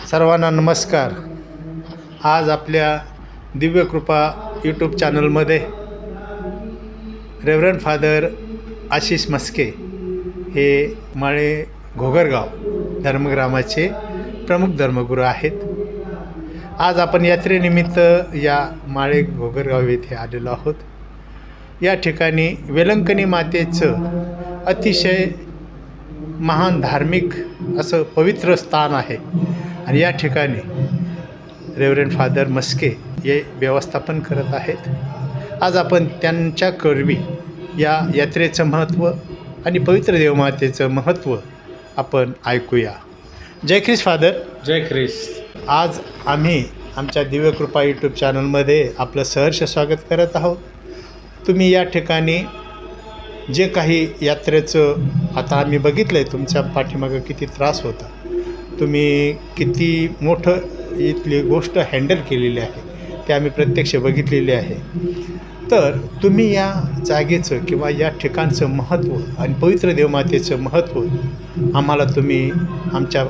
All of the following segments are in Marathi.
सर्वांना नमस्कार। आज आपल्या दिव्यकृपा यूट्यूब चॅनलमध्ये रेव्हरंड फादर आशिष मस्के हे माळे घोगरगाव धर्मग्रामाचे प्रमुख धर्मगुरू आहेत। आज आपण यात्रेनिमित्त या माळे घोगरगाव येथे आलेलो आहोत। या ठिकाणी वेलंकनी मातेचं अतिशय महान धार्मिक असं पवित्र स्थान आहे आणि या ठिकाणी रेव्हरंड फादर मस्के हे व्यवस्थापन करत आहेत। आज आपण त्यांच्या कर्वी या यात्रेचं महत्त्व आणि पवित्र देवमातेचं महत्त्व आपण ऐकूया। जय ख्रिस्त फादर। जय ख्रिस्त। आज आम्ही आमच्या दिव्यकृपा यूट्यूब चॅनलमध्ये आपलं सहर्ष स्वागत करत आहोत। तुम्ही या ठिकाणी जे काही यात्रेचं आता आम्ही बघितलं आहे, तुमच्या पाठीमागं किती त्रास होता, तुम्ही किती मोठं इथली गोष्ट हँडल केलेली आहे ते आम्ही प्रत्यक्ष बघितलेले आहे। तर तुम्ही या जागेचं किंवा या ठिकाणचं महत्त्व आणि पवित्र देवमातेचं महत्त्व आम्हाला तुम्ही आमच्या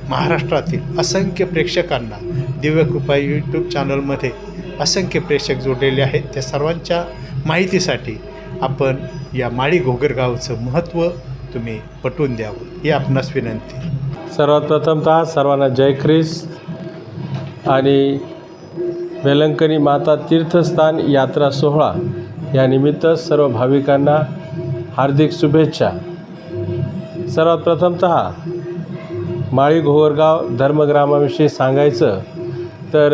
महाराष्ट्रातील असंख्य प्रेक्षकांना दिव्यकृपा यूट्यूब चॅनलमध्ये असंख्य प्रेक्षक जोडलेले आहेत, त्या सर्वांच्या माहितीसाठी आपण या माळी घोगरगावचं महत्त्व तुम्ही पटवून द्यावं ही आपणास विनंती। सर्वात प्रथमतः सर्वांना जय ख्रिस्त आणि वेलंकनी माता तीर्थस्थान यात्रा सोहळा या निमित्त सर्व भाविकांना हार्दिक शुभेच्छा। सर्वात प्रथमतः माळी घोगरगाव धर्मग्रामाविषयी सांगायचं तर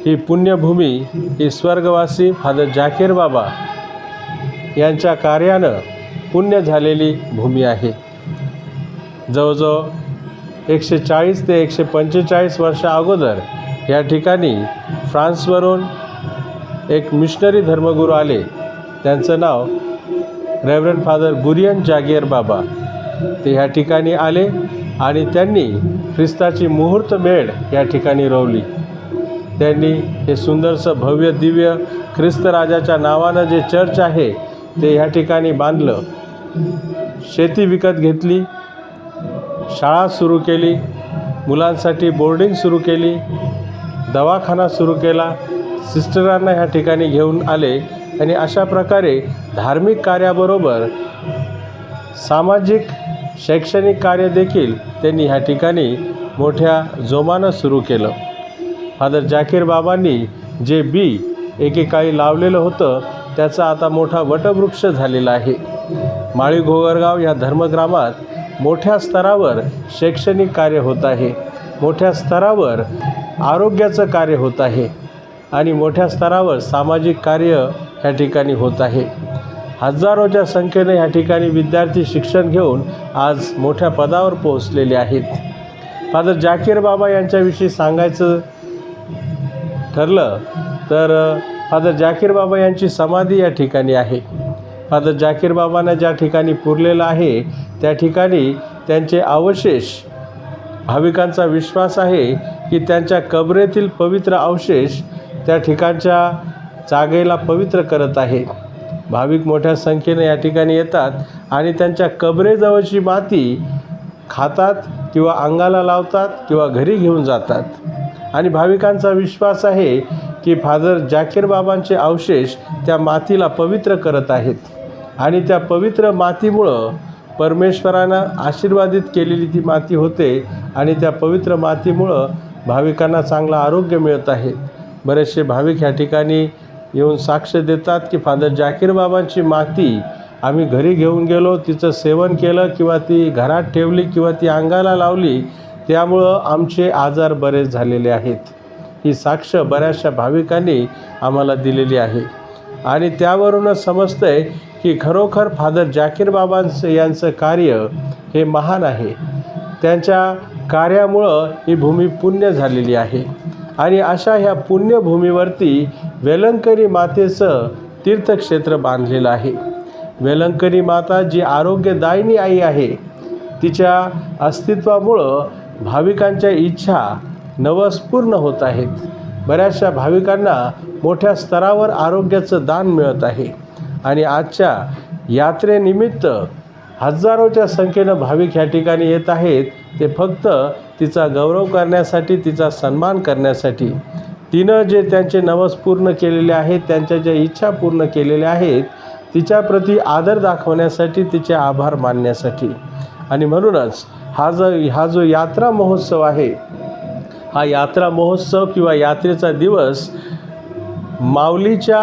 ही पुण्यभूमी ही स्वर्गवासी फादर जाकीर बाबा यांच्या कार्यानं पुण्य झालेली भूमी आहे। जवळजवळ 140 ते 145 वर्षा अगोदर या ठिकाणी फ्रान्सवरून एक मिशनरी धर्मगुरू आले। त्यांचं नाव रेव्हरंड फादर गुरियन जागीर बाबा। ते ह्या ठिकाणी आले आणि त्यांनी ख्रिस्ताची मुहूर्त मेढ या ठिकाणी रोवली। त्यांनी हे सुंदरसं भव्य दिव्य ख्रिस्त राजाच्या नावानं जे चर्च आहे ते ह्या ठिकाणी बांधलं। शेती विकत घेतली, शाळा सुरू केली, मुलांसाठी बोर्डिंग सुरू केली, दवाखाना सुरू केला, सिस्टरांना ह्या ठिकाणी घेऊन आले आणि अशा प्रकारे धार्मिक कार्याबरोबर सामाजिक शैक्षणिक कार्य देखील त्यांनी ह्या ठिकाणी मोठ्या जोमानं सुरू केलं। फादर जाकीर बाबांनी जे बी एकेकाळी लावलेलं होतं त्याचा आता मोठा वटवृक्ष झालेला आहे। माळी घोगरगाव या धर्मग्रामात मोठ्या स्तरावर शैक्षणिक कार्य होत आहे, मोठ्या स्तरावर आरोग्याचं कार्य होत आहे आणि मोठ्या स्तरावर सामाजिक कार्य ह्या ठिकाणी होत आहे। हजारोच्या संख्येने ह्या ठिकाणी विद्यार्थी शिक्षण घेऊन आज मोठ्या पदावर पोहोचलेले आहेत। फादर जाकीर बाबा यांच्याविषयी सांगायचं ठरलं तर फादर जाकीर बाबा यांची समाधी या ठिकाणी आहे। फादर जाकीर बाबांना ज्या ठिकाणी पुरलेलं आहे त्या ठिकाणी त्यांचे अवशेष, भाविकांचा विश्वास आहे की त्यांच्या कबरेतील पवित्र अवशेष त्या ठिकाणच्या जागेला पवित्र करत आहे। भाविक मोठ्या संख्येने या ठिकाणी येतात आणि त्यांच्या कबरेजवळची माती खातात किंवा अंगाला लावतात किंवा घरी घेऊन जातात आणि भाविकांचा विश्वास आहे की फादर जाकीर बाबांचे अवशेष त्या मातीला पवित्र करत आहेत आणि त्या पवित्र मातीमुळं परमेश्वरानं आशीर्वादित केलेली ती माती होते आणि त्या पवित्र मातीमुळं भाविकांना चांगलं आरोग्य मिळत आहे। बरेचसे भाविक ह्या ठिकाणी येऊन साक्ष देतात की फादर जाकीर बाबांची माती आम्ही घरी घेऊन गेलो, तिचं सेवन केलं किंवा ती घरात ठेवली किंवा ती अंगाला लावली, त्यामुळं आमचे आजार बरेच झालेले आहेत। ही साक्ष बऱ्याचशा भाविकांनी आम्हाला दिलेली आहे आणि त्यावरूनच समजतंय की खरोखर फादर जाकीर बाबांचं यांचं कार्य हे महान आहे। त्यांच्या कार्यामुळं ही भूमी पुण्य झालेली आहे आणि अशा ह्या पुण्यभूमीवरती वेलंकनी मातेचं तीर्थक्षेत्र बांधलेलं आहे। वेलंकनी माता जी आरोग्यदायिनी आई आहे, तिच्या अस्तित्वामुळं भाविकांच्या इच्छा नवस पूर्ण होत आहेत। बऱ्याचशा भाविकांना मोठ्या स्तरावर आरोग्याचं दान मिळत आहे आणि आजच्या यात्रेनिमित्त हजारोच्या संख्येनं भाविक ह्या ठिकाणी येत आहेत, ते फक्त तिचा गौरव करण्यासाठी, तिचा सन्मान करण्यासाठी, तिनं जे त्यांचे नवस पूर्ण केलेले आहेत, त्यांच्या ज्या इच्छा पूर्ण केलेल्या आहेत, तिच्याप्रती आदर दाखवण्यासाठी, तिचे आभार मानण्यासाठी. आणि म्हणूनच हा जो यात्रा महोत्सव आहे, हा यात्रा महोत्सव किंवा यात्रेचा दिवस माऊलीच्या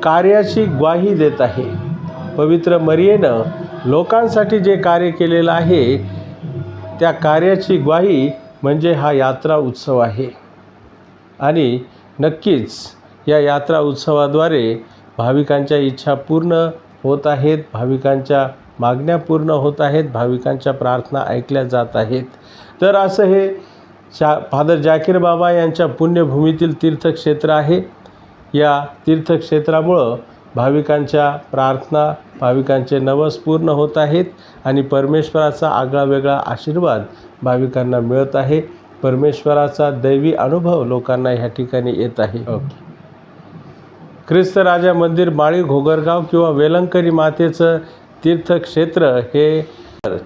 कार्याची ग्वाही देत आहे. पवित्र मरियेनं लोकांसाठी जे कार्य केलेलं आहे, त्या कार्याची ग्वाही म्हणजे हा यात्रा उत्सव आहे. आणि नक्कीच या यात्रा उत्सवाद्वारे भाविकांच्या इच्छा पूर्ण होत आहेत, भाविकांच्या मागण्या पूर्ण होत आहेत, भाविकांच्या प्रार्थना ऐकल्या जात आहेत. तर असं हे फादर जाकीर बाबा यांच्या पुण्यभूमीतील तीर्थक्षेत्र आहे. या तीर्थक्षेत्रामुळं भाविकांच्या प्रार्थना, भाविकांचे नवस पूर्ण होत आहेत आणि परमेश्वराचा आगळा वेगळा आशीर्वाद भाविकांना मिळत आहे. परमेश्वराचा दैवी अनुभव लोकांना ह्या ठिकाणी येत आहे. ख्रिस्त राजा मंदिर माळी घोगरगाव किंवा वेलंकरी मातेचं तीर्थक्षेत्र हे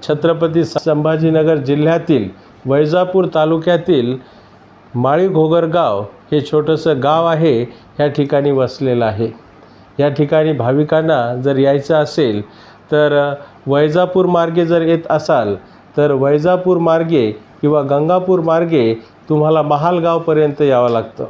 छत्रपती संभाजीनगर जिल्ह्यातील वैजापूर तालुक्यातील माळी घोगरगाव हे छोटंसं गाव आहे, ह्या ठिकाणी वसलेलं आहे. या ठिकाणी भाविकांना जर यायचं असेल तर वैजापूर मार्गे जर येत असाल तर वैजापूर मार्गे किंवा गंगापूर मार्गे तुम्हाला महालगावपर्यंत यावं लागतं.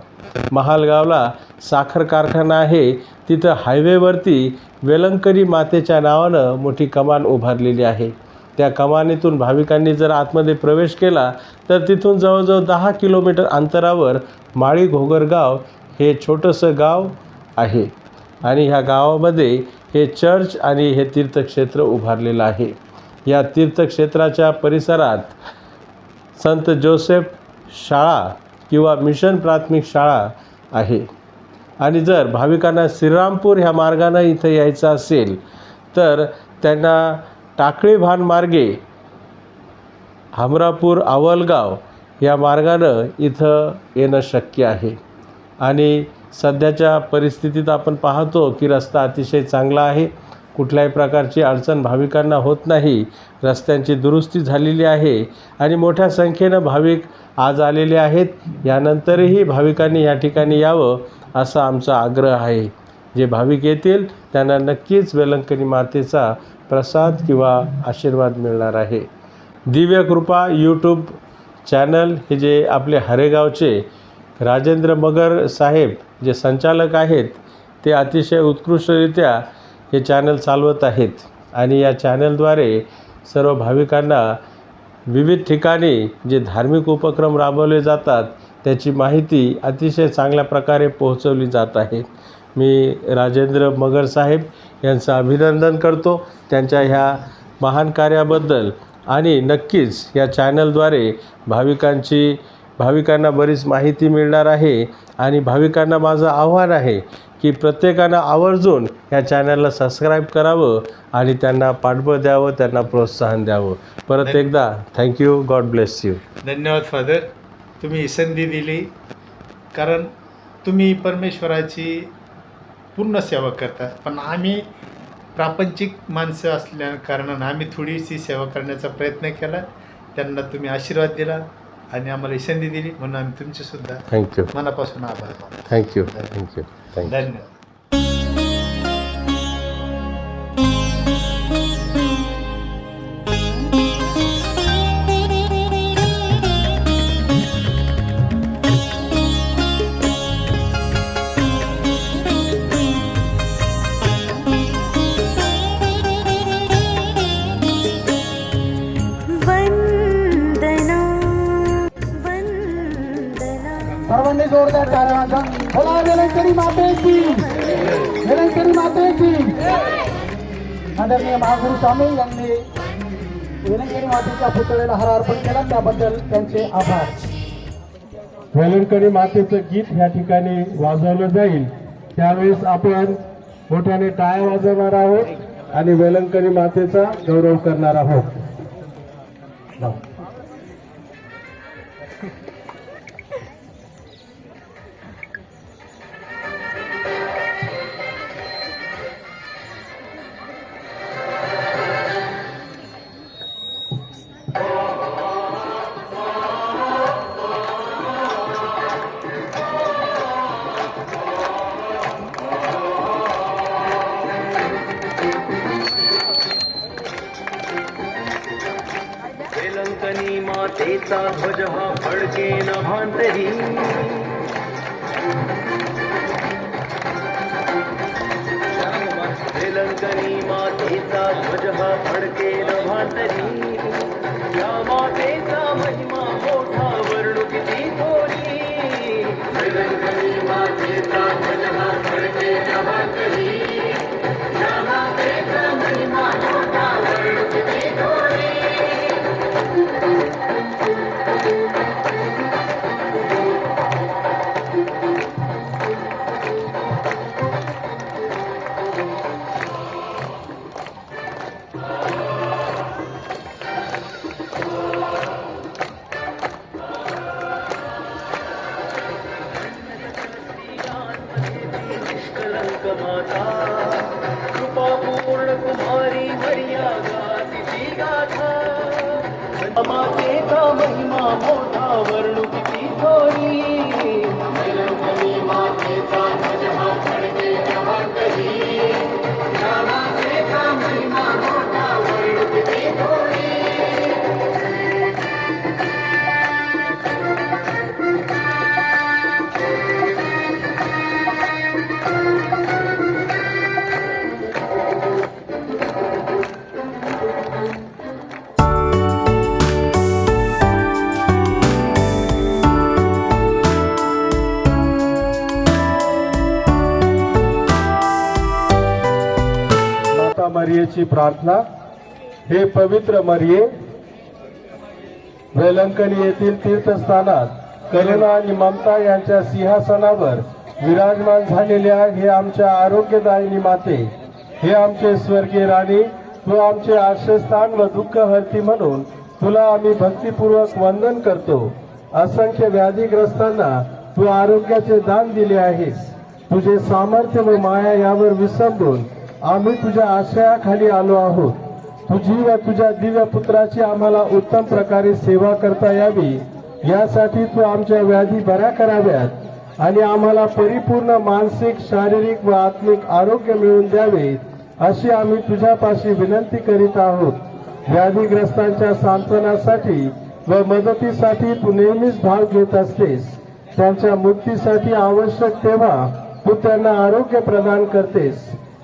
महालगावला साखर कारखाना आहे, तिथं हायवेवरती वेलंकरी मातेच्या नावानं मोठी कमान उभारलेली आहे. त्या कमानीतून भाविकांनी जर आतमध्ये प्रवेश केला तर तिथून जवळजवळ 10 किलोमीटर अंतरावर माळी घोगरगाव हे छोटंसं गाव आहे. आणि ह्या गावामध्ये हे चर्च आणि हे तीर्थक्षेत्र उभारलेलं आहे. या तीर्थक्षेत्राच्या परिसरात संत जोसेफ शाळा किंवा मिशन प्राथमिक शाळा आहे. आणि जर भाविकांना श्रीरामपूर ह्या मार्गानं इथं यायचं असेल तर त्यांना टाकळी भान मार्गे हमरापूर आवलगाव या मार्गानं इथं येणं शक्य आहे. आणि सध्याच्या परिस्थितीत आपण पाहतो की रस्ता अतिशय चांगला आहे, कुठल्याही प्रकारची अडचण भाविकांना होत नाही. रस्त्यांची दुरुस्ती झालेली आहे आणि मोठ्या संख्येनं भाविक आज आलेले आहेत. यानंतरही भाविकांनी या ठिकाणी यावं असा आमचा आग्रह आहे. जे भाविक येतील त्यांना नक्कीच वेलंकरी मातेचा प्रसाद किंवा आशीर्वाद मिळणार आहे. दिव्य कृपा यूट्यूब चॅनल हे जे आपले हरेगावचे राजेंद्र मगर साहेब जे संचालक आहेत, ते अतिशय उत्कृष्टरित्या हे चॅनल चालवत आहेत. आणि या चॅनलद्वारे सर्व भाविकांना विविध ठिकाणी जे धार्मिक उपक्रम राबवले जातात त्याची माहिती अतिशय चांगल्या प्रकारे पोहोचवली जात आहे. मी राजेंद्र मगर साहेब यांचं अभिनंदन करतो त्यांच्या ह्या महान कार्याबद्दल. आणि नक्कीच या चॅनलद्वारे भाविकांना बरीच माहिती मिळणार आहे. आणि भाविकांना माझं आव्हान आहे की प्रत्येकानं आवर्जून या चॅनलला सबस्क्राईब करावं आणि त्यांना पाठबळ द्यावं, त्यांना प्रोत्साहन द्यावं. परत एकदा थँक्यू. God bless you. धन्यवाद फादर, तुम्ही ही संधी दिली. कारण तुम्ही परमेश्वराची पूर्ण सेवा करता, पण आम्ही प्रापंचिक माणसं असल्या कारणानं आम्ही थोडीशी सेवा करण्याचा प्रयत्न केला. त्यांना तुम्ही आशीर्वाद दिला आणि आम्हाला ही संधी दिली, म्हणून आम्ही तुमचेसुद्धा थँक्यू, मनापासून आभार मानतो. Thank you, thank you, thank you. धन्यवाद. सर्वांनी जोरदार टाळ्या. बोला वेलंकरी माते की, वेलंकरी माते की. आदरणीय महागुरू स्वामी यांनी वेलंकरी मातेच्या पुतळ्याला हार अर्पण केला, त्याबद्दल त्यांचे आभार. वेलंकरी मातेचं गीत ह्या ठिकाणी वाजवलं जाईल, त्यावेळेस आपण मोठ्याने टाळ्या वाजवणार आहोत आणि वेलंकरी मातेचा गौरव करणार आहोत. वेलंकनी मातेचा ध्वज हा फडकेन भांतरी वेलंकनी मातेचा ध्वज हा फडकेन भांतरी या मातेचा महिमा मोठा वर्णू किती थोरी वेलंकनी मातेचा ध्वज हा फडकेन भांतरी या मातेचा महिमा मोठा वर्णू किती थोरी निष्कलंक माता कृपापूर्ण कुमारी मर्यादा तिची गाथा मातेचा महिमा मोठा वर्णू किती थोरी वेलंकनी मातेचा ध्वज हा फडकेन भांतरी या मातेचा महिमा मोठा वर्णू किती थोरी माता मरियेची प्रार्थना. हे पवित्र मरिये, वेलंकनी येथील तीर्थस्थानात करुणा आणि ममता यांच्या सिंहासनावर विराजमान झालेल्या हे आमच्या आरोग्यदायिनी माते, हे आमचे स्वर्गीय राणी, तू आमचे आश्रयस्थान व दुःख हरती म्हणून तुला आम्ही भक्तिपूर्वक वंदन करतो. असंख्य व्याधीग्रस्तांना तू आरोग्याचे दान दिले आहेस. तुझे सामर्थ्य व माया यावर विसंबून आम्ही तुझ्या आश्रयाखाली आलो आहोत. तुझी व तुझ्या दिव्य पुत्राची आम्हाला उत्तम प्रकारे सेवा करता यावी यासाठी तू आमच्या व्याधी बऱ्या कराव्यात आणि आम्हाला परिपूर्ण मानसिक, शारीरिक व आत्मिक आरोग्य मिळवून द्यावे अशी आम्ही तुझ्यापाशी विनंती करीत आहोत. व्याधीग्रस्तांच्या सांत्वनासाठी व मदतीसाठी तू नेहमीच भाग घेत असतेस. त्यांच्या मुक्तीसाठी आवश्यक तेव्हा तू त्यांना आरोग्य प्रदान करतेस.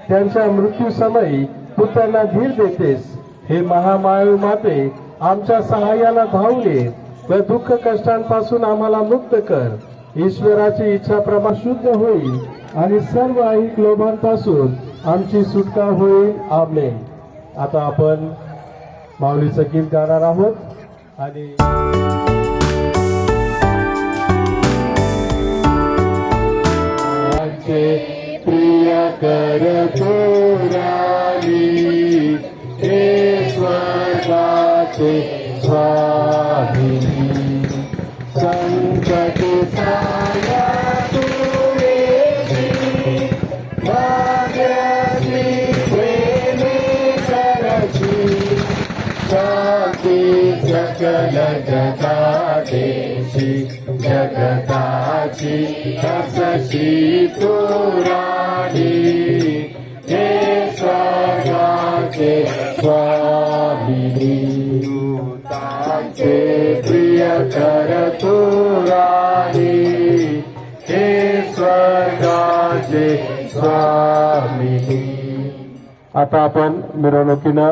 त्यांच्या मृत्यूसमयी तू त्यांना धीर देतेस. हे महामायू माते, आमच्या सहाय्याला धावून ये व दुःख कष्टांपासून आम्हाला मुक्त कर. ईश्वराची इच्छा प्रमाण शुद्ध होईल आणि सर्व ऐहिक लोभांपासून आमची सुटका होईल. आमेन. आता आपण माऊलीचं गीत गाणार आहोत आणि प्रिय कर तोराली हे स्वर्गाचे स्वामी संकट साया तुवे भाग्यश्री प्रेमी करची शांती सकल जगादेशी जगताची असशी तुराणी हे स्वर्गाचे स्वामिनी दूतांचे प्रिय कर तुराणी हे स्वर्गाचे स्वामिनी. आता आपण मिरवणुकीनं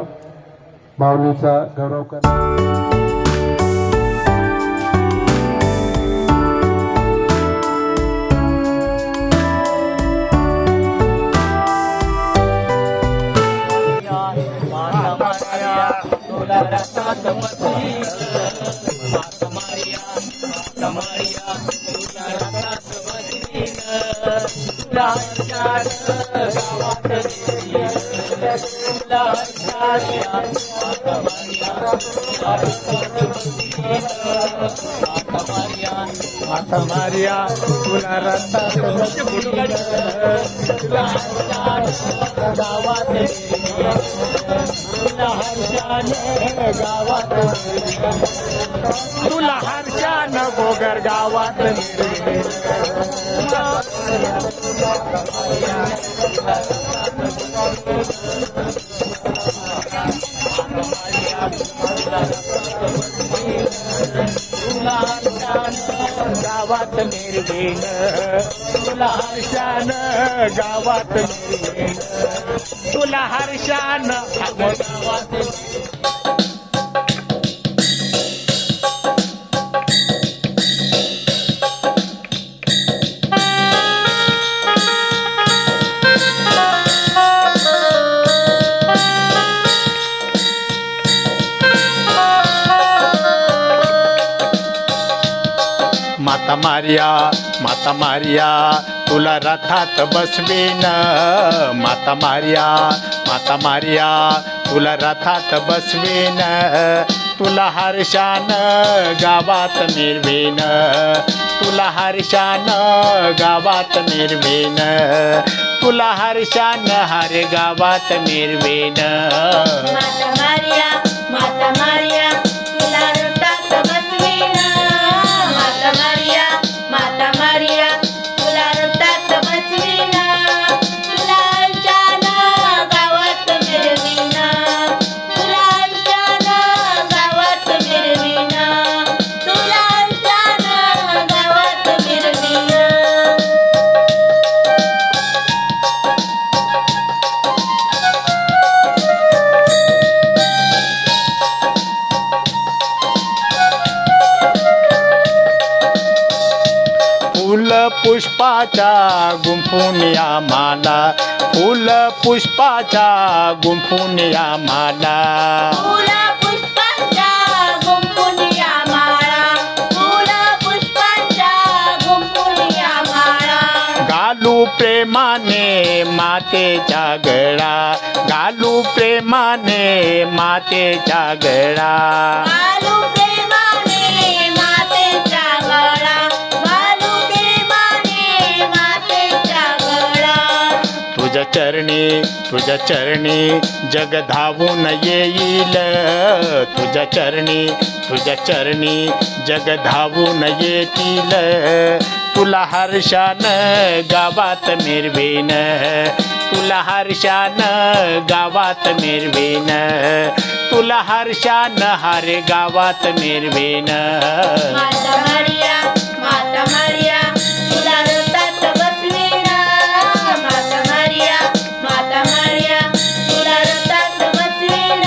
माऊलीचा गौरव करणार. माता मारिया तुला रस्ता गावात तुला हर्षान गोगर गावात तुला हर्षानं गावात मिरवीन तुला हर्षानं गावात मिरवीन तुला हर्षानं गावात माता मारिया तुला रथात बसवीन माता मारिया तुला रथात बसवीन तुला हर्षानं गावात मिरवीन तुला हर्षानं गावात मिरवीन तुला हर्षानं हर गावात मिरवीन माता मारिया तुला रथात बसवीन माता मारिया तुला रथात बसवीन तुला हर्षानं गावात मिरवीन तुला हर्षानं गावात मिरवीन तुला हर्षानं गावात मिरवीन फूल पुष्पाच्या गुंफून या माला फूल पुष्पाच्या गुंफून या माला फुला पुष्पांच्या गुंफुनिया माळा फुला पुष्पांच्या गुंफुनिया माळा घालू प्रेमाने मातेच्या गळा घालू प्रेमाने मातेच्या गळा घालू प्रेमाने मातेच्या गळा घालू प्रेमाने मातेच्या गळा तुझ्या चरणी जग धावून येईल तुझ्या चरणी जग धावून येतील तुला हर्षानं गावात मिरवीन तुला हर्षानं गावात मिरवीन तुला हर्षानं हर गावात मिरवीन माता मारिया तुला रथात बसवीन माता मारिया तुला रथात बसवीन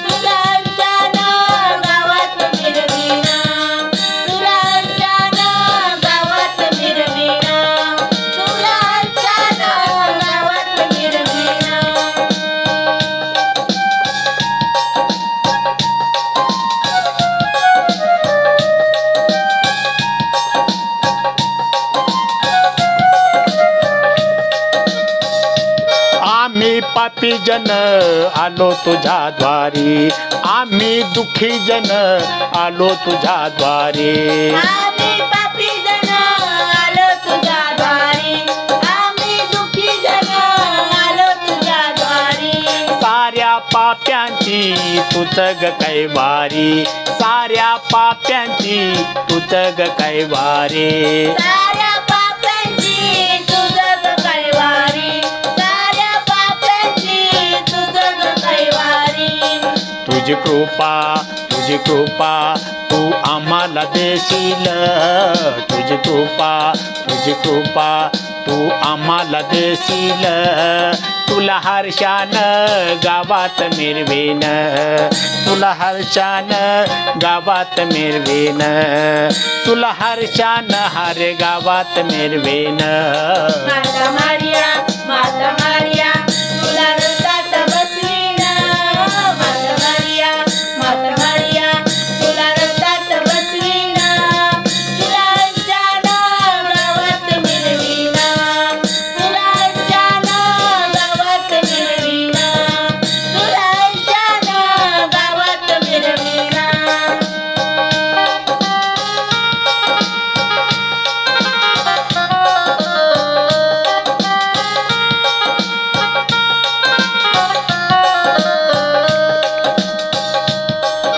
तुला हर्षानं गावात मिरवीन तुला हर्षानं गावात मिरवीन तुला हर्षानं गावात मिरवीन आम्ही पापी जन आलो तुझ्या द्वारी आम्ही दुःखी जन आलो तुझ्या द्वारी आम्ही पापी जन आलो तुझ्या द्वारी आम्ही दुःखी जन आलो तुझ्या द्वारी साऱ्या पाप्यांची तुझ ग कैवारी साऱ्या पाप्यांची तुझ ग कैवारी साऱ्या पाप्यांची तुझं कैवारी साऱ्या पाप्यांची तुझं कैवारी तुझी कृपा तू आम्हाला देशील तुझी कृपा तू आम्हाला देशील तुला हर्षानं गावात मिरवीन तुला हर्षानं गावात मिरवीन तुला हर्षानं हर गावात मिरवीन माता मारिया तुला रथात बसवीन माता मारिया तुला रथात बसवीन तुला हर्षानं गावात मिरवीन तुला हर्षानं गावात मिरवीन तुला हर्षानं गावात मिरवीन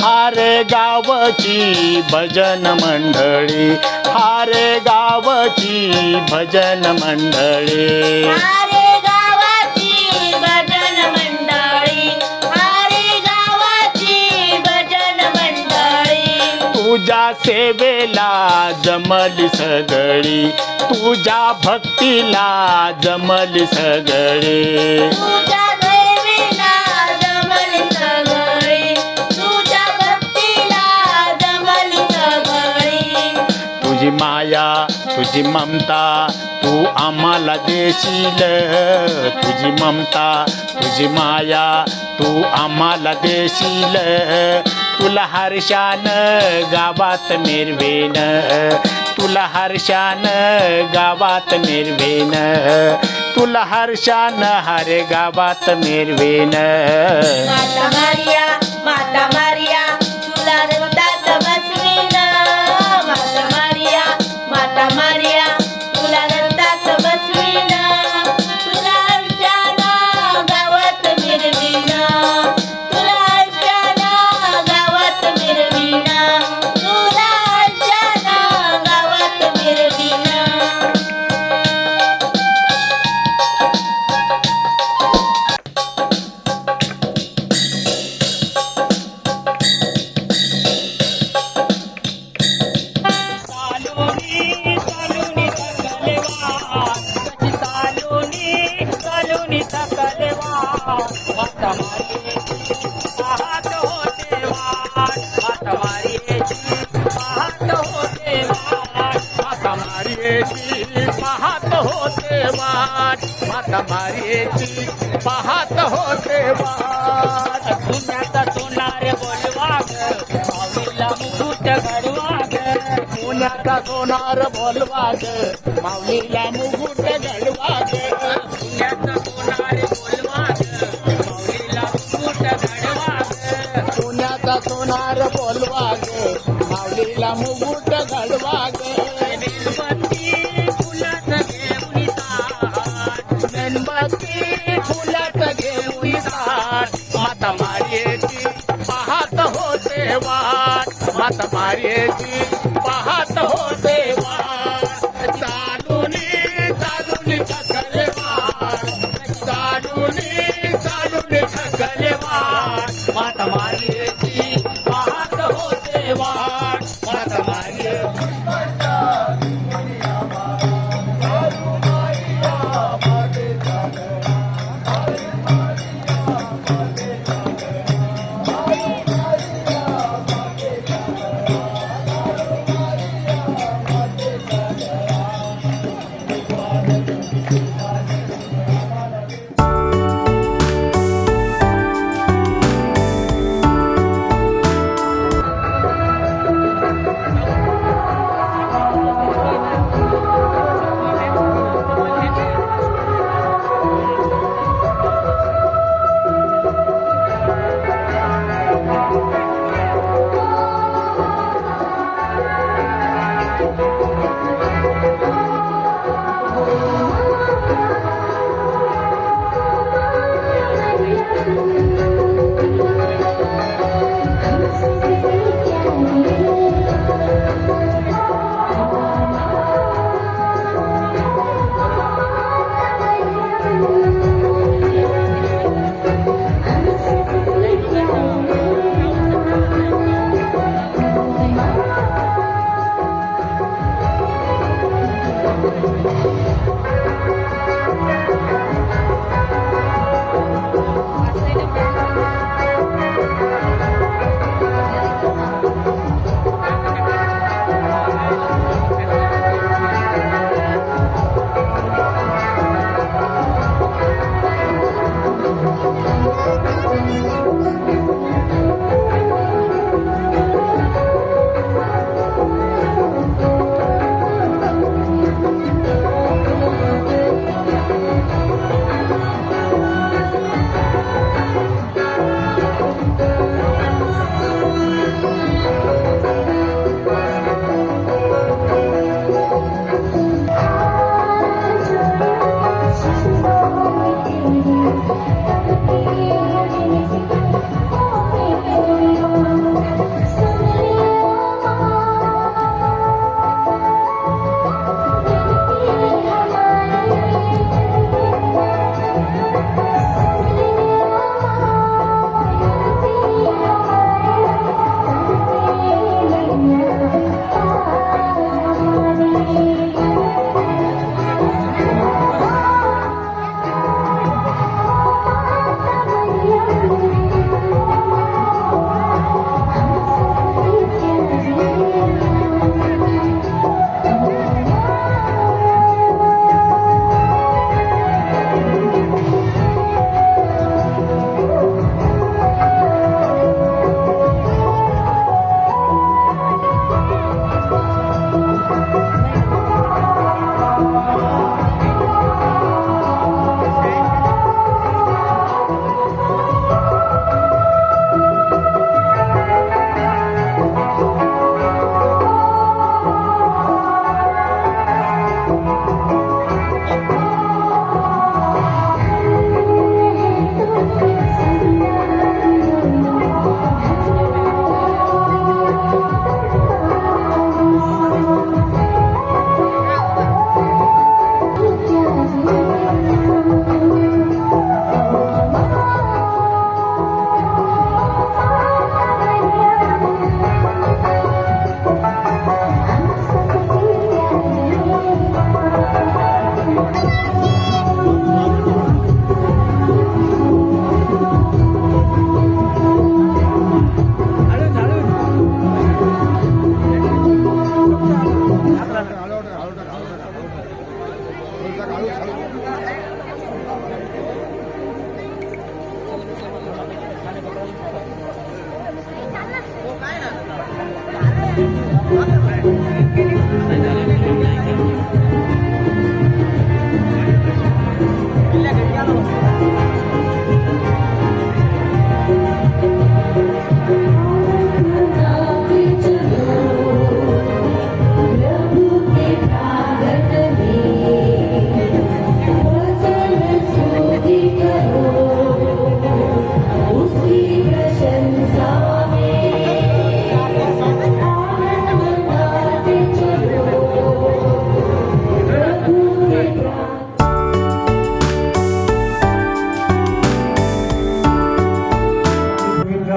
हारे गावची भजन मंडळी हारे गावची भजन मंडळी आरे गावाची भजन मंडळी आरे गावाची भजन मंडळी तुझ्या सेवेला जमली सगळी, तुझ्या भक्तीला जमली सगळी. तुझ्या देवीला जमली सगळी, तुझ्या भक्तीला जमली सगळी. तुझी माया तुझी ममता तू आम्हाला देशील, तुझी ममता तुझी माया तू आम्हाला देशील. तुला हर्षान गावात मिरवेन, तुला हर्षान गावात मिरवेन, तुला हर्षान हर गावात मिरवेन. माता मारिया, माता मारिया, तुला रक्तात बसवीन. माता मारिया, माता मारिया, तुला रक्तात बसवीन. तुला हर्षानं गावात मिरवीन, तुला हर्षानं गावात मिरवीन, तुला हर्षानं गावात मिरवीन. चालूनी चालूनी थकले वाट, कशी चालूनी थकले वाट. माता मारियेची पाहत होते वाट, माता मारियेची पाहत होते वाट. माता मारियेची पाहत होते वाट, माता मारियेची पाहत होते वाट. पुण्याचा सोनार बोलवा ग, माऊलीला मुकुट घडवा ग. पुण्याचा सोनार बोलवा ग, माऊलीला मुकुट घडवा ग. पुण्याचा सोनार बोलवा ग, माऊलीला मुकुट घडवा ग. पुण्याचा सोनार बोलवा ग, माऊलीला मुकुट घडवा ग. मेणबत्ती फुलाचं घेऊन ताट, मेणबत्ती फुलाचं घेऊन ताट. माता मारियेची पाहत होते वाट, माता मारियेची पाहत होते वाट. चालूनी चालूनी थकले वाट, चालूनी चालूनी थकले वाट. माता मारियेची पाहत होते वाट, माता मारियेची.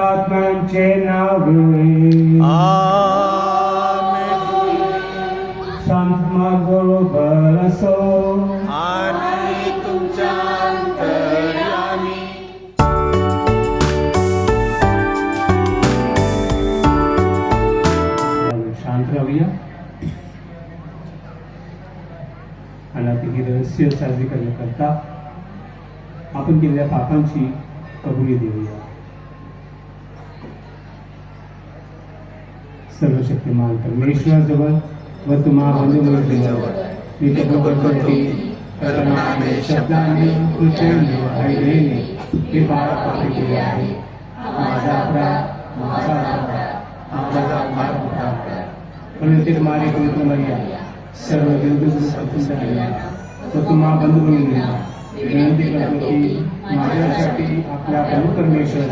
आत्म्यांचे नावे शांतमा बरोबर असो आणि तुमच्या अंतर्यामी शांत राहूया आणि आता ही रहस्य साजरी करण्याकरता आपण केलेल्या पापांची कबुली देऊया. सर्वशक्तिमान परमेश्वर जवळ व तुम्हा बंधुजवळ मी कबूल करतो की कर्माने शब्दाने कृत्याने आईने हे बाळ पापी केले आहे. माझा अपराध माझा फार मोठा अपराध म्हणून ते मारे पवित्र मर्या सर्व तो तुम्हा बंधू म्हणून विनंती करतो की माझ्यासाठी आपल्या प्रभू परमेश्वर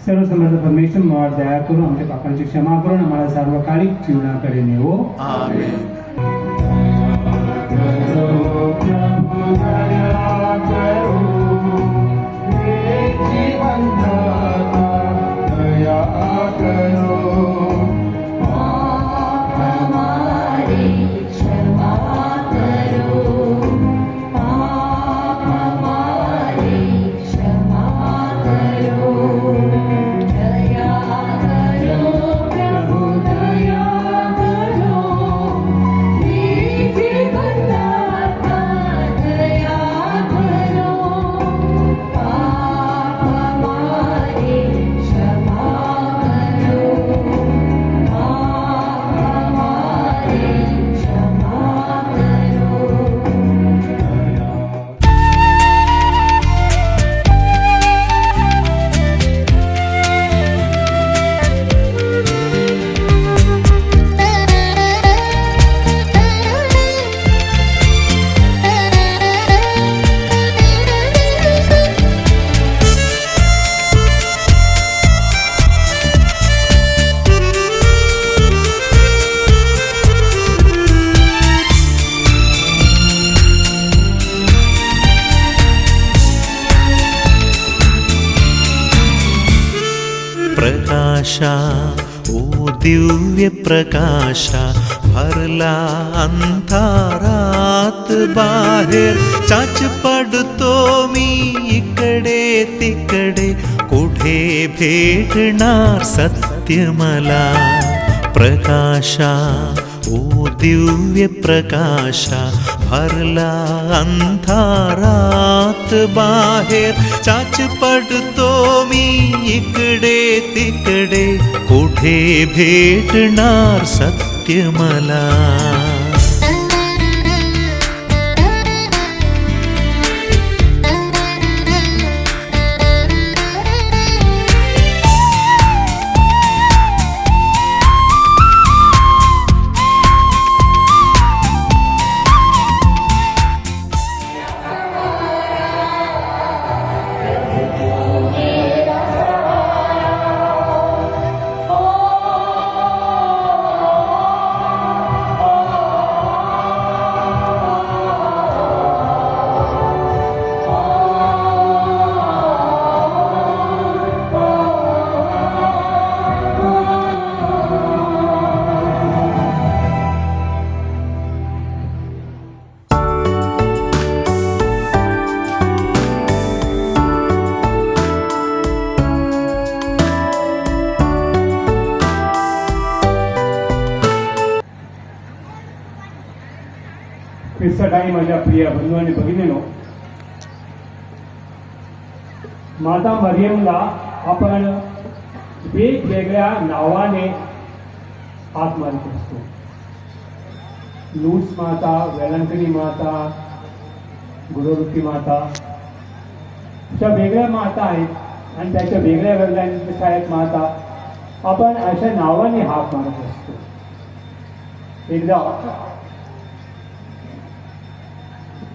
सर्व समर्थ परमेश्वर मला दया करून आमच्या पापांची क्षमा करून आम्हाला सार्वकालिक जीवनाकडे नेवो. प्रकाशा ओ दिव्य प्रकाशा भरला अंधारात बाहेर चाच पडतो मी इकडे तिकडे कुठे भेटणार सत्य मला. प्रकाशा ओ दिव्य प्रकाशा भरला अंधारात बाहेर चाच पडतो मी इकडे तिकडे कुठे भेटणार सत्य मला. सकाळी माझ्या प्रिय बंधू आणि भगिनीनो, माता मरियमला आपण वेगवेगळ्या नावाने हाक मारत असतो. लूट्स माता, वेलंकणी माता, गुरुरूपी माता अशा वेगळ्या माता आहेत आणि त्याच्या वेगळ्या वेगळ्या आहेत माता. आपण अशा नावाने हाक मारत असतो. एकदा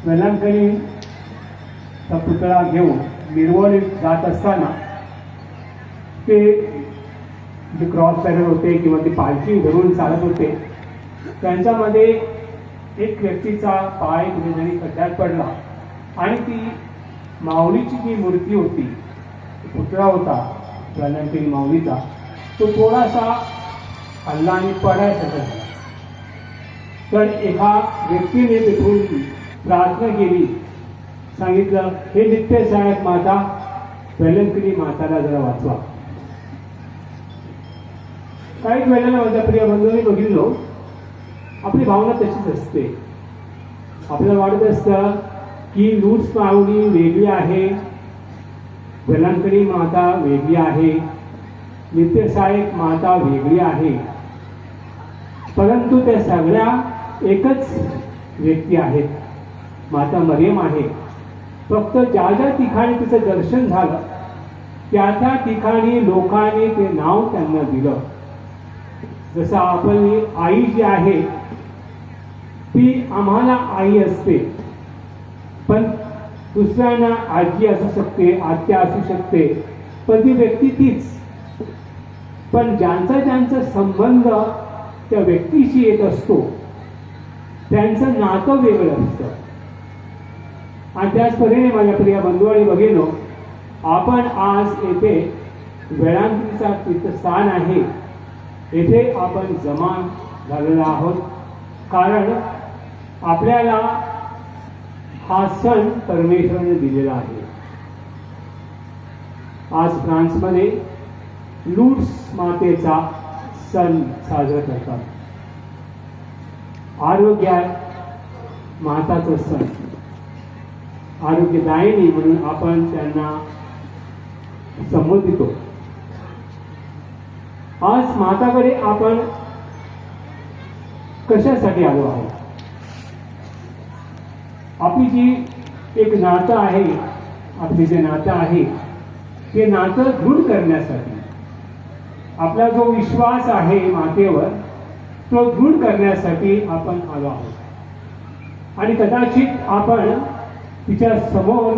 वेलंकणीचा पुतळा घेऊन मिरवणूक जात असताना ते जे क्रॉस बॅनर होते किंवा ते पालखी धरून चालत होते, त्यांच्यामध्ये एक व्यक्तीचा पाय कुठेतरी खड्ड्यात पडला आणि ती माऊलीची जी मूर्ती होती, पुतळा होता वेलंकणी माऊलीचा, तो थोडासा हल्ला आणि पडायचा झाला. तर एका व्यक्तीने तिथून प्रार्थना केली, सांगितलं, हे नित्य सहायक माता, वेलंकणी माताला जरा वाचवा. काही वेळेला माझ्या प्रिय बंधूंनी बघितलो, आपली भावना तशीच असते. आपल्याला वाटत असतं की लूट्स माऊली वेगळी आहे, वेलंकणी माता वेगळी आहे, नित्यसहायक माता वेगळी आहे, परंतु त्या सगळ्या एकच व्यक्ती आहेत. माता मरियम आहे. फक्त ज्या ज्या ठिकाणी तिचं दर्शन झालं त्या त्या ठिकाणी लोकांनी ते नाव त्यांना दिलं. जसं आपली आई जी आहे ती आम्हाला आई असते, पण दुसऱ्यांना आजी असू शकते, आत्या असू शकते, पण ती व्यक्ती तीच. पण ज्यांचा ज्यांचा संबंध त्या व्यक्तीशी येत असतो त्यांचं नातं वेगळं असतं. आणि त्याच परीने माझ्या प्रिय बंधू आणि भगिनींनो, आपण आज येथे वेळांकणीचा तीर्थस्थान आहे, येथे आपण जमा झालेलो आहोत, कारण आपल्याला हा सण परमेश्वराने दिलेला आहे. आज फ्रान्समध्ये लूट्स मातेचा सण साजरा करतात. आरोग्य माताचा सण, आरोग्यदायिनी म्हणून आपण त्यांना संबोधितो. आज माताकडे आपण कशासाठी आलो आहोत? आपली जी एक नातं आहे, आपले जे नातं आहे ते नातं दृढ करण्यासाठी, आपला जो विश्वास आहे मातेवर तो दृढ करण्यासाठी आपण आलो आहोत. आणि कदाचित आपण तिच्या समोर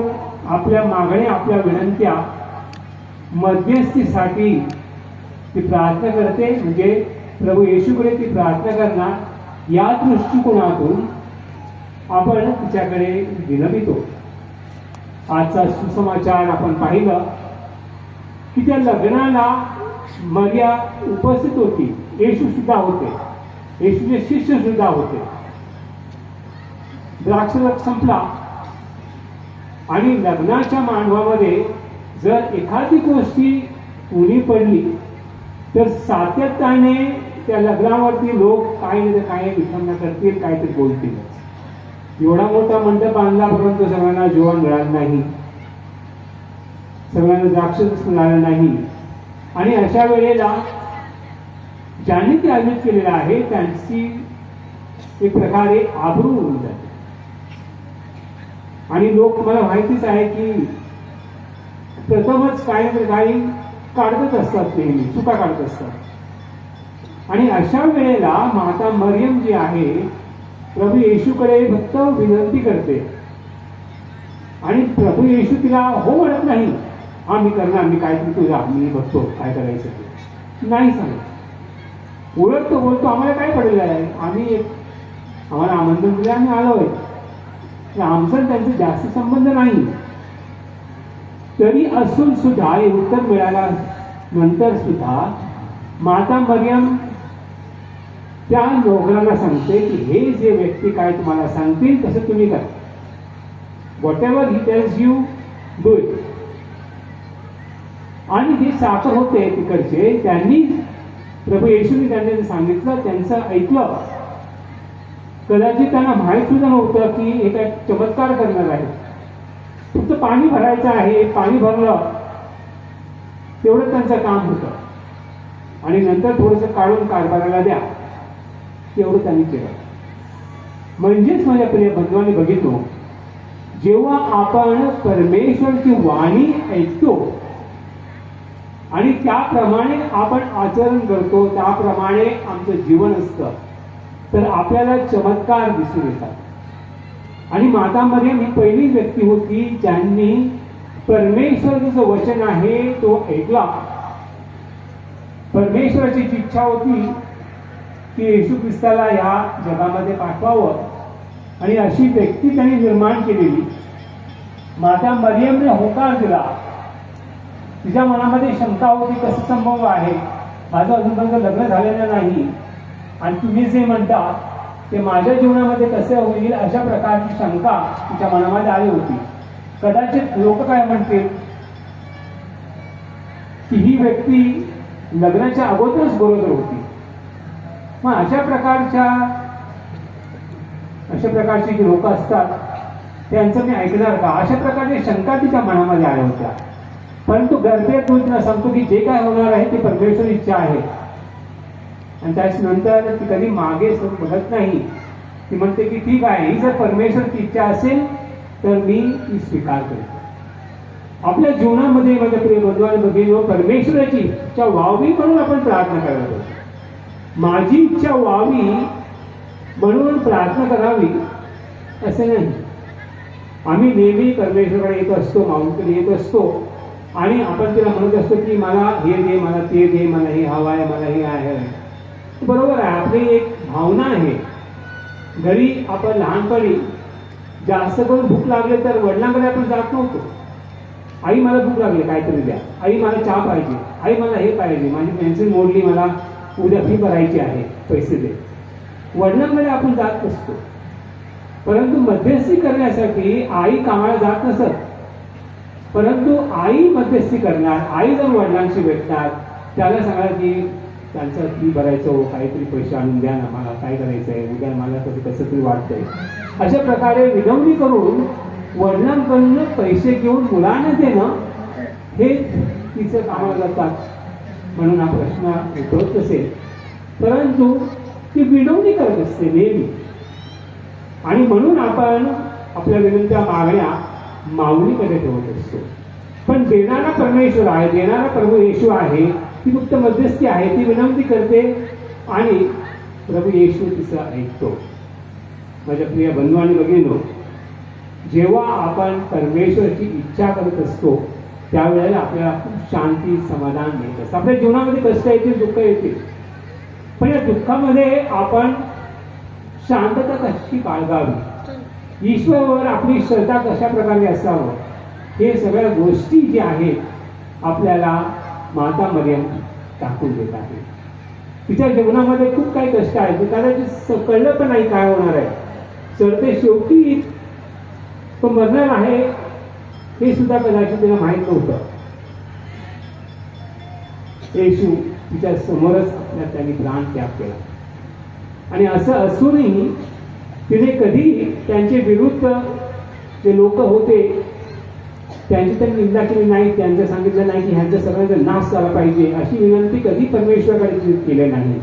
आपल्या मागण्या, आपल्या विनंत्या, मध्यस्थीसाठी ती प्रार्थना करते, म्हणजे प्रभू येशूकडे ती प्रार्थना करणार, या दृष्टिकोनातून आपण तिच्याकडे विनवितो. आजचा सुसमाचार आपण पाहिलं की त्या लग्नाला मर्या उपस्थित होती, येशू सुद्धा होते, येशूचे शिष्य सुद्धा होते. द्राक्षरस संपला आणि लग्नाच्या मांडवामध्ये जर एखादी गोष्टी उणी पडली तर सातत्याने त्या लग्नावरती लोक काही ना काही विठंबना करतील, काहीतरी बोलतील. एवढा मोठा मंडप बांधला परंतु सगळ्यांना जेवण मिळालं नाही, सगळ्यांना द्राक्षरस मिळालं नाही. आणि अशा वेळेला ज्यांनी ते आयोजित केलेलं आहे त्यांची एक प्रकारे आबरू होऊन जाते. आणि लोक, मला माहितीच आहे की प्रथमच काही ना काही काढतच असतात, नेहमी चुका काढत असतात. आणि अशा वेळेला माता मरियम जी आहे प्रभू येशूकडे फक्त विनंती करते आणि प्रभू येशू तिला हो म्हणत नाही, हा मी करणार, मी काहीतरी तुझा, मी बघतो काय करायचं ते नाही सांगत. ओळखतो, बोलतो, आम्हाला काय पडलेलं आहे, आम्हाला आमंत्रण दिलं, आम्ही आलोय. आमचा त्यांचा जास्त संबंध नाही. तरी असून सुद्धा हे उत्तर मिळाल्या नंतर सुद्धा माता मरियम त्या नोकराला सांगते की हे जे व्यक्ती काय तुम्हाला सांगतील तसं तुम्ही करा. What ever he tells you do it. आणि जे साखर होते तिकडचे, त्यांनी प्रभू येशूंनी त्यांनी सांगितलं, त्यांचं ऐकलं. कदाचित त्यांना माहीत सुद्धा नव्हतं की हे काय चमत्कार करणार आहे. फक्त पाणी भरायचं आहे, पाणी भरलं तेवढं त्यांचं काम होतं. आणि नंतर थोडंसं काढून कारभाराला द्या, एवढं त्यांनी केलं. म्हणजेच माझ्या प्रिय बंधूंनी बघितलो, जेव्हा आपण परमेश्वरची वाणी ऐकतो आणि त्याप्रमाणे आपण आचरण करतो, त्याप्रमाणे आमचं जीवन असतं, तर आपल्याला चमत्कार दिसून येतात. आणि माता मरियम ही पहिली व्यक्ती होती ज्यांनी परमेश्वराचं जो वचन आहे तो ऐकला. परमेश्वराची इच्छा होती की येशू ख्रिस्ताला या जगामध्ये पाठवावं, आणि अशी व्यक्ती त्यांनी निर्माण केलेली. माता मरियमने होकार दिला. तिच्या मनामध्ये शंका होती, कसं संभव आहे, माझं अजूनपर्यंत लग्न झालेलं नाही आणि तुम्ही जे म्हणता ते माझ्या जीवनामध्ये कसं होईल, अशा प्रकारची शंका तिच्या मनामध्ये आली होती. कदाचित लोक काय म्हणतील की ही व्यक्ती लग्नाच्या अगोदरच बरोबर होती, मग अशा प्रकारची जी लोक असतात त्यांचं मी ऐकणार का, अशा प्रकारची शंका तिच्या मनामध्ये आल्या होत्या. परंतु गर्भेतून तिला सांगतो की जे काय होणार आहे ते परमेश्वर इच्छा आहे, आणि त्याच्यानंतर ती कधी मागे बघत नाही. ती म्हणते की ठीक आहे, ही जर परमेश्वरची इच्छा असेल तर मी ती स्वीकार करतो. आपल्या जीवनामध्ये माझ्या प्रिय बंधूंनी बघितलं, परमेश्वराची इच्छा व्हावी म्हणून आपण प्रार्थना करायला, माझी इच्छा व्हावी म्हणून प्रार्थना करावी असे नाही. आम्ही नेहमी परमेश्वराकडे येत असतो, माऊलीकडे येत असतो, आणि आपण तिला म्हणत असतो की मला हे दे, मला ते दे, मला हे हवं आहे, मला हे आहे. बरोबर आहे, आपली एक भावना आहे. घरी आपण लहानपणी जास्त करून भूक लागले तर वडिलांकडे आपण जात नव्हतो. आई मला भूक लागली, काहीतरी द्या, आई मला चहा पाहिजे, आई मला हे पाहिजे, माझी पेन्सिल मोडली, मला उद्या फी भरायची आहे, पैसे दे. वडिलांकडे आपण जात असतो. परंतु मध्यस्थी करण्यासाठी आई कामाला जात नसत, परंतु आई मध्यस्थी करणार. आई जर वडिलांशी भेटणार, त्याला सांगणार की त्यांचं फी भरायचं हो, काहीतरी पैसे आणून द्या ना, मला काय करायचं आहे, उद्या मला कसं तरी वाटतंय. अशा प्रकारे विनवणी करून वडिलांकडून पैसे घेऊन मुलांना देणं हे तिचं कामाला जातात, म्हणून हा प्रश्न उद्भवत असेल. परंतु ती विनवणी करत असते नेहमी, आणि म्हणून आपण आपल्या विनंत्या मागण्या माऊलीकडे ठेवत असतो. पण देणारा परमेश्वर आहे, देणारा प्रभू येशू आहे, ती फक्त मध्यस्थी आहे. ती विनंती करते आणि प्रभू येशू तिचं ऐकतो. माझ्या प्रिय बंधूंनी बघितलं, जेव्हा आपण परमेश्वराची इच्छा करत असतो त्यावेळेला आपल्याला खूप शांती, समाधान मिळत असतं. आपल्या जीवनामध्ये कष्ट येतील, दुःख येतील, पण या दुःखामध्ये आपण शांतता कशी बाळगावी, ईश्वरावर आपली श्रद्धा कशा प्रकारे असावं, हे सगळ्या गोष्टी ज्या आहेत आपल्याला माता मरियम टाकून देत आहे. तिच्या जीवनामध्ये खूप काही कष्ट आहेत, कदाचित कळलं पण नाही काय होणार आहे. सरते शेवटी तो मरणार आहे हे सुद्धा कदाचित तिला माहीत नव्हतं. येशू तिच्या समोरच आपल्या त्यांनी प्राण त्याग केला, आणि असं असूनही तिने कधी त्यांचे विरुद्ध जे लोक होते त्यांची तर निंदा केली नाही, त्यांचं सांगितलं नाही की ह्यांचा सगळ्यांचा नाश झाला पाहिजे, अशी विनंती कधी परमेश्वराकडे केली नाही.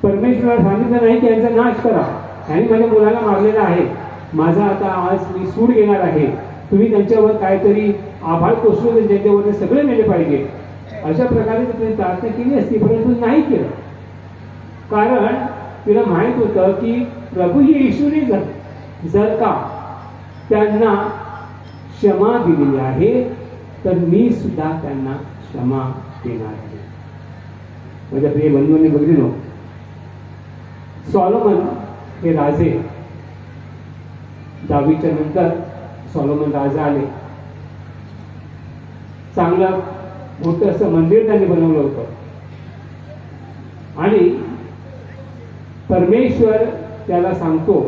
परमेश्वराला सांगितलं नाही की यांचा नाश करा, ह्यांनी माझ्या मुलाला मारलेला आहे, माझा आता आज मी सूड घेणार आहे, तुम्ही त्यांच्यावर काहीतरी आभाळ कोसळून ज्यांच्यावर सगळे मेले पाहिजे, अशा प्रकारे तिने प्रार्थना केली असती. परंतु नाही केलं, कारण तिला माहीत होतं की प्रभू येशूने जर का त्यांना क्षमा दिलेली आहे तर मी सुद्धा त्यांना क्षमा देणार आहे. माझ्या प्रिय बंधूंनी बघितलं, सॉलोमन हे राजे, दावीच्या नंतर सॉलोमन राजा आले. चांगलं मोठं असं मंदिर त्यांनी बनवलं होतं, आणि परमेश्वर त्याला सांगतो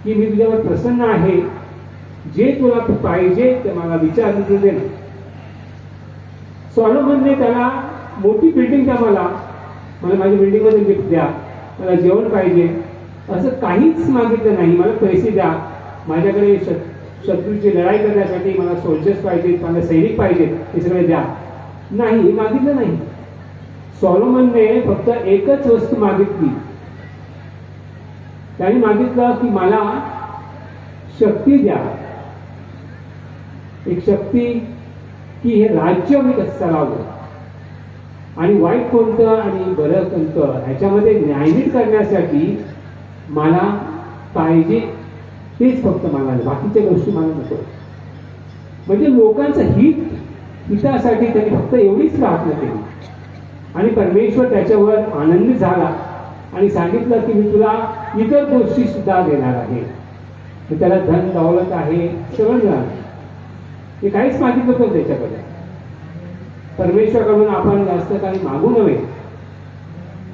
की मी तुझ्यावर प्रसन्न आहे, जे तुला पाहिजे ते मला विचार दे. सॉलोमनने त्याला मोठी बिल्डिंग द्या, मला माझ्या बिल्डिंगमध्ये लिफ्ट द्या, मला जेवण पाहिजे, असं काहीच मागितलं नाही. मला पैसे द्या, माझ्याकडे शत्रूची लढाई करण्यासाठी मला सोल्जर्स पाहिजेत, मला सैनिक पाहिजेत, हे सगळे द्या, नाही मागितलं नाही. सॉलोमनने फक्त एकच वस्तू मागितली. त्याने मागितलं की मला शक्ती द्या, एक शक्ती की हे राज्य मी कसं चालवलं आणि वाईट कोणतं आणि बरं कोणतं ह्याच्यामध्ये न्यायनीट करण्यासाठी मला पाहिजे तेच फक्त मला, बाकीच्या गोष्टी मला नको. म्हणजे लोकांचं हितासाठी त्यांनी फक्त एवढीच प्रार्थना केली आणि परमेश्वर त्याच्यावर आनंदित झाला आणि सांगितलं की मी तुला इतर गोष्टी सुद्धा देणार आहे. त्याला धन दौलत आहे, सगळं मिळालं. हे काहीच मागितलं नव्हतं त्याच्याकडे. परमेश्वराकडून आपण जास्त काही मागू नये.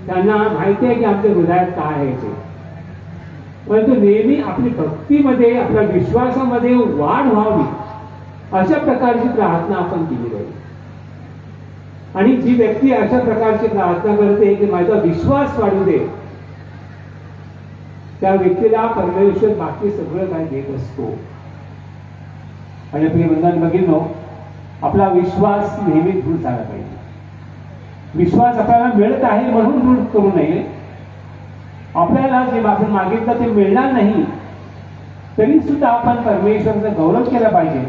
त्यांना माहिती आहे की आमच्या हृदयात काय आहे ते. परंतु नेहमी आपली भक्तीमध्ये, आपल्या विश्वासामध्ये वाढ व्हावी अशा प्रकारची प्रार्थना आपण केली पाहिजे. आणि जी व्यक्ती अशा प्रकारची प्रार्थना करते की माझा विश्वास वाढू दे, त्या व्यक्तीला परमेश्वर बाकी सगळं काय देत असतो. आणि प्रिय बंधन बघितलो, आपला विश्वास नेहमी दृढ झाला पाहिजे. विश्वास आपल्याला मिळत आहे म्हणून दृढ करू नये. आपल्याला जे आपण मागितलं ते मिळणार नाही तरी सुद्धा आपण परमेश्वराचा गौरव केला पाहिजे.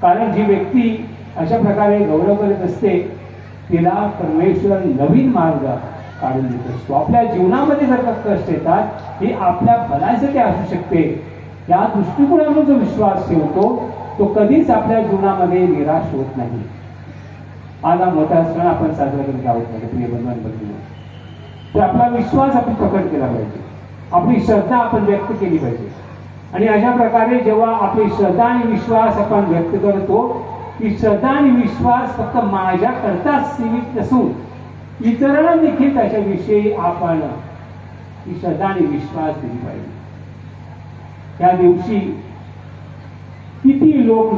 कारण जी व्यक्ती अशा प्रकारे गौरव करत असते तिला परमेश्वर नवीन मार्ग काढून देत असतो. आपल्या जीवनामध्ये जर का कष्ट येतात हे आपल्या भल्यासाठी असू शकते. या दृष्टिकोनातून जो विश्वास ठेवतो तो कधीच आपल्या जीवनामध्ये निराश होत नाही. आज हा मोठा सण आपण साजरा करत आहोत प्रिय बंधूंनो. तर आपला विश्वास आपण प्रकट केला पाहिजे, आपली श्रद्धा आपण व्यक्त केली पाहिजे. आणि अशा प्रकारे जेव्हा आपली श्रद्धा आणि विश्वास आपण व्यक्त करतो, की श्रद्धा आणि विश्वास फक्त माझ्याकरताच सीमित नसून इतरांना देखील त्याच्याविषयी आपण ही श्रद्धा आणि विश्वास दिली पाहिजे. त्या दिवशी किती लोक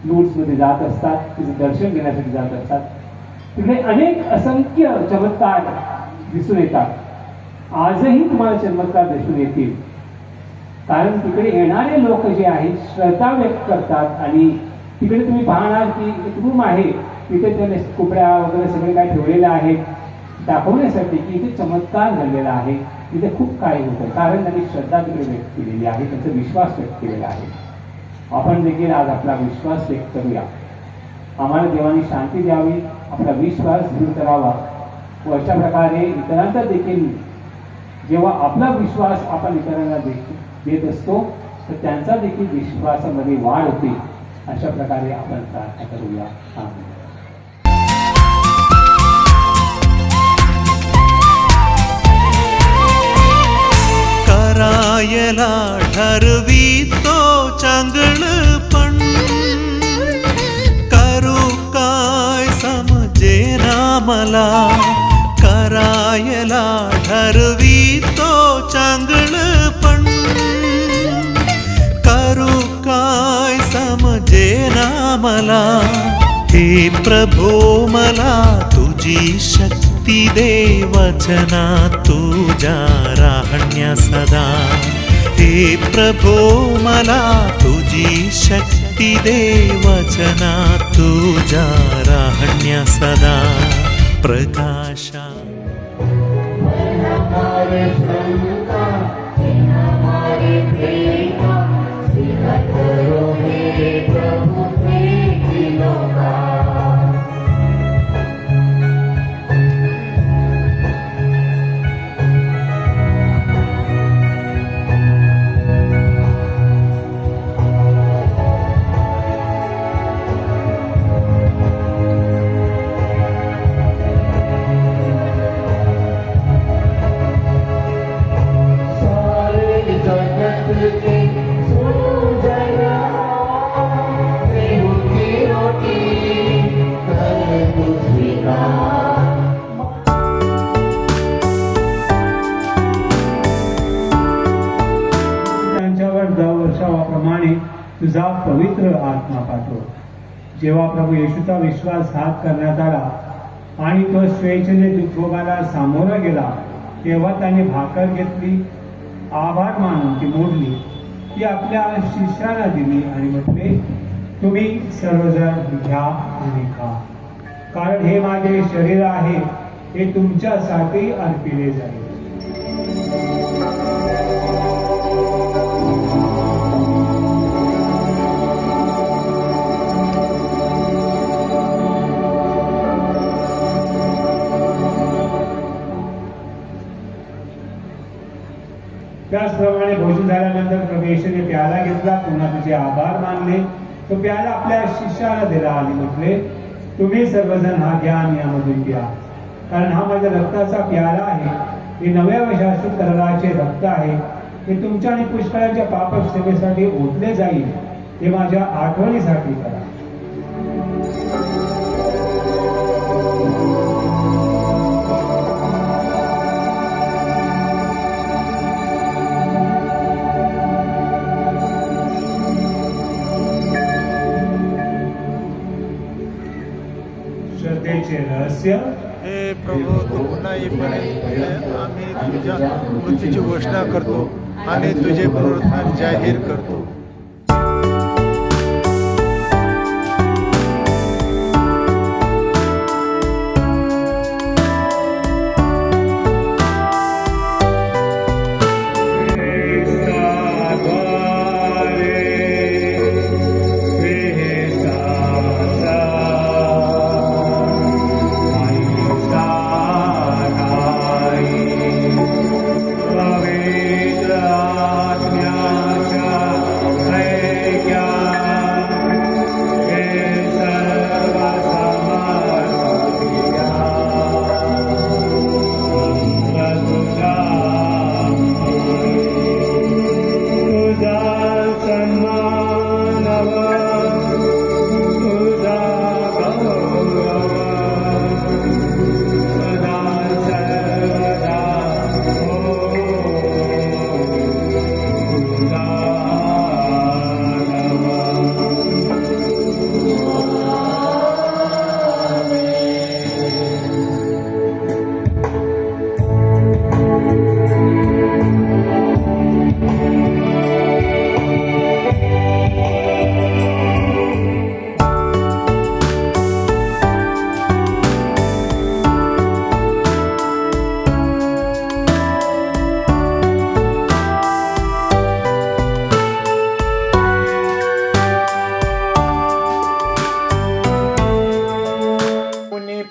लूड्समध्ये जात असतात, तिचं दर्शन घेण्यासाठी जात असतात. तिकडे अनेक असंख्य चमत्कार दिसून येतात. आजही तुम्हाला चमत्कार दिसून येतील. कारण तिकडे येणारे लोक जे आहेत श्रद्धा व्यक्त करतात. आणि तिकडे तुम्ही पाहणार की एक रूम आहे, तिथे त्याने कुपड्या वगैरे सगळे काय ठेवलेले आहेत दाखवण्यासाठी की इथे चमत्कार झालेला आहे, तिथे खूप काय होतं. कारण त्यांनी श्रद्धा तिकडे व्यक्त केलेली आहे, त्यांचा विश्वास व्यक्त केलेला आहे. आपण देखील आज आपला विश्वास व्यक्त करूया. आम्हाला देवाने शांती द्यावी, आपला विश्वास दृढ करावा व अशा प्रकारे इतरांचा देखील जेव्हा आपला विश्वास आपण इतरांना देत असतो तर त्यांचा देखील विश्वासामध्ये वाढ होते. अशा प्रकारे आपण प्रार्थना करूया. आमेन. करायला ठरवितो चांगळपण, करू काय समजेना मला. करायला ठरवितो चांगळपण, करू काय समजेना मला. हे प्रभो मला तुझी शक्ती दे, वचना तुझ्या राहण्या सदा. हे प्रभो मला तुझी शक्ती दे, वचना तुझ्या राहण्या सदा. प्रकाशा वर्षावाप्रमाणे तुझा पवित्र आत्मा पाठव. जेव्हा प्रभू येशूचा विश्वासघात करण्यात आला आणि तो स्वेच्छेने दुःखभोगाला सामोरा गेला तेव्हा त्याने भाकर घेतली, आभार मानून ती मोडली, ती आपल्या शिष्याला दिली आणि म्हटले, तुम्ही सर्वजण घ्या आणि खा. कारण हे माझे शरीर आहे, हे तुमच्यासाठी अर्पिले जाईल. त्याचप्रमाणे भोजन झाल्यानंतर प्रभू येशूने प्याला घेतला, पुन्हा तुझे आभार मानले, तो प्याला आपल्या शिष्याला दिला आणि म्हटले, तुम्ही सर्वजण हा घ्या आणि यामधून प्या, कारण हा माझ्या रक्ताचा प्याला आहे. हे नव्या व शाश्वत कराराचे रक्त आहे, हे तुमच्या आणि पुष्कळांच्या पापक्षेपेसाठी ओतले जाईल. हे माझ्या आठवणीसाठी करा. श्रद्धेचे रहस्य. हे प्रभू तू पुन्हा येईपर्यंत आम्ही तुझ्या मृत्यूची घोषणा करतो आणि तुझे पुनरुत्थान जाहीर करतो.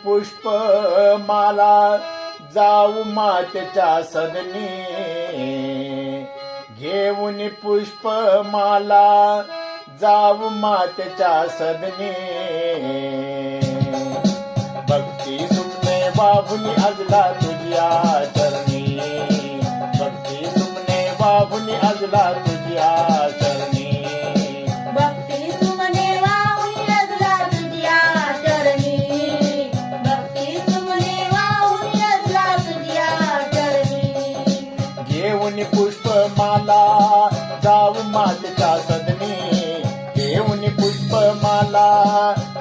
पुष्पमाला जाऊ मातेच्या सदनी, घेऊन पुष्पमाला जाऊ मातेच्या सदनी. भक्ती सुमने वाहुनी अजला तुझ्या चरणी, भक्ती सुमने वाहुनी अजला तुझ्या चरणी. भक्ती सुमने वाहुनी अजला तुझ्या चरणी, भक्ती सुमने वाहुनी अजला तुझ्या चरणी. घेऊन पुष्पमाला जाऊ मातेच्या सदनी, घेऊन पुष्पमाला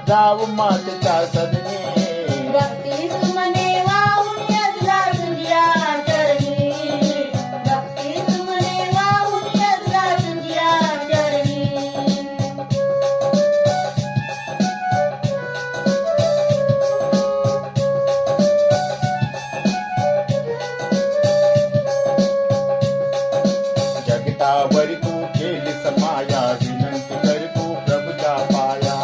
जाऊ मातेच्या सदनी. भक्ती सुमने वाहुनी अजला तुझ्या चरणी, भक्ती सुमने वाहुनी अजला तुझ्या चरणी. जगतावरी तू केलीस माया, विनंती कर तू प्रभुच्या पाया.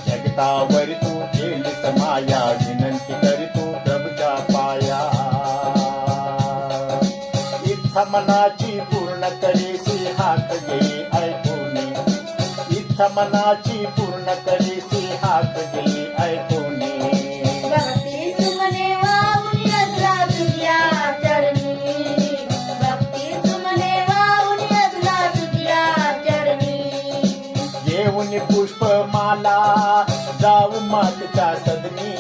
जगतावरी तू केलीस माया, विनंती कर तू प्रभुच्या पाया. इच्छा मनाची पूर्ण करीसी हाक गेली ऐकून, इच्छा मनाची पूर्ण करीसी हाक गेली ऐकून. भक्ती सुमने वाहुनी अजला तुझ्या चरणी, भक्ती सुमने वाहुनी अजला तुझ्या चरणी. घेऊन पुष्पमाला जाऊ मातेच्या सदनी,